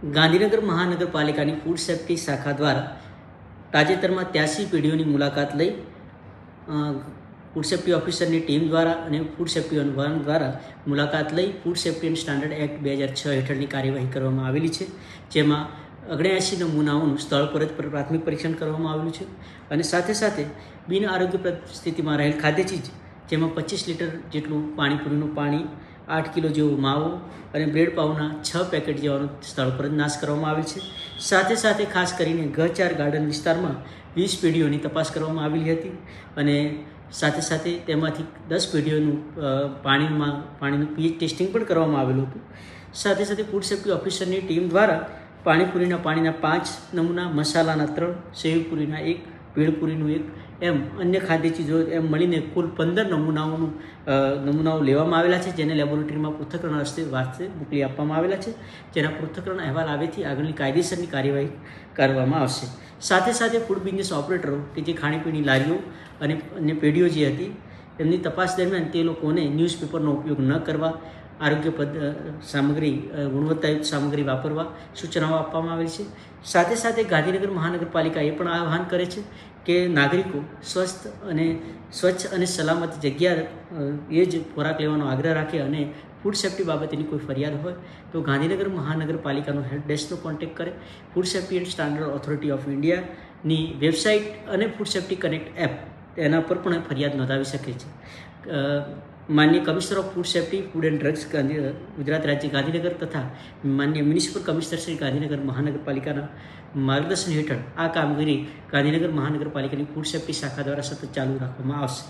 ગાંધીનગર મહાનગરપાલિકાની food safety શાખા દ્વારા તાજેતરમાં 83 પેઢીઓની મુલાકાત લઈ ફૂડ સેફ્ટી ઓફિસરની ટીમ દ્વારા અને ફૂડ સેફ્ટી અનુવાન દ્વારા મુલાકાત લઈ food safety and standard act 2006 હેઠળની કાર્યવાહી કરવામાં આવેલી છે, જેમાં 79 નમૂનાઓનું સ્થળ પર જ પ્રાથમિક પરીક્ષણ કરવામાં આવેલું છે અને સાથે સાથે બિન આરોગ્યપ્રદ સ્થિતિમાં રહેલ ખાદ્ય ચીજ, જેમાં 25 લીટર જેટલું પાણીપુરીનું પાણી, 8 કિલો જેવો માવો અને બ્રેડ પાઉના 6 પેકેટ જેવાનો સ્થળ પર જ નાશ કરવામાં આવેલ છે। સાથે સાથે ખાસ કરીને ગચાર ગાર્ડન વિસ્તારમાં 20 પેઢીઓની તપાસ કરવામાં આવેલી હતી અને સાથે સાથે તેમાંથી 10 પેઢીઓનું પાણીનું પીએચ ટેસ્ટિંગ પણ કરવામાં આવેલું હતું। સાથે સાથે ફૂડ સેફ્ટી ઓફિસરની ટીમ દ્વારા પાણીના 5 નમૂના, મસાલાના 3, સેવપુરીના 1, ભેળપુરીનું 1 એમ અન્ય ખાદ્ય ચીજો એમ મળીને કુલ 15 નમૂનાઓ લેવામાં આવેલા છે, જેને લેબોરેટરીમાં પૃથ્થકરણ વાસ્તે મોકલી આપવામાં આવેલા છે, જેના પૃથ્થકરણ અહેવાલ આવેથી આગળની કાયદેસરની કાર્યવાહી કરવામાં આવશે। સાથે સાથે ફૂડ બિઝનેસ ઓપરેટરો કે જે ખાણીપીણી લારીઓ અને અન્ય પેઢીઓ જે હતી એમની તપાસ દરમિયાન તે લોકોને ન્યૂઝપેપરનો ઉપયોગ ન કરવા, આરોગ્યપ્રદ સામગ્રી, ગુણવત્તાયુક્ત સામગ્રી વાપરવા સૂચનાઓ આપવામાં આવેલી છે। સાથે સાથે ગાંધીનગર મહાનગરપાલિકા એ પણ આહ્વાન કરે છે કે નાગરિકો સ્વચ્છ અને સલામત જગ્યા એ જ ખોરાક લેવાનો આગ્રહ રાખે અને ફૂડ સેફ્ટી બાબતેની કોઈ ફરિયાદ હોય તો ગાંધીનગર મહાનગરપાલિકાનો હેલ્પ ડેસ્કનો કોન્ટેક્ટ કરે। Food safety and standard authority of ઇન્ડિયાની વેબસાઇટ અને ફૂડ સેફ્ટી કનેક્ટ એપ એના પર પણ ફરિયાદ નોંધાવી શકે છે। માનનીય commissioner of food safety, food and drugs Gujarat રાજ્ય ગાંધીનગર તથા માનનીય મ્યુનિસિપલ કમિશનર શ્રી ગાંધીનગર મહાનગરપાલિકાના માર્ગદર્શન હેઠળ આ કામગીરી ગાંધીનગર મહાનગરપાલિકાની ફૂડ સેફ્ટી શાખા દ્વારા સતત ચાલુ રાખવામાં આવશે।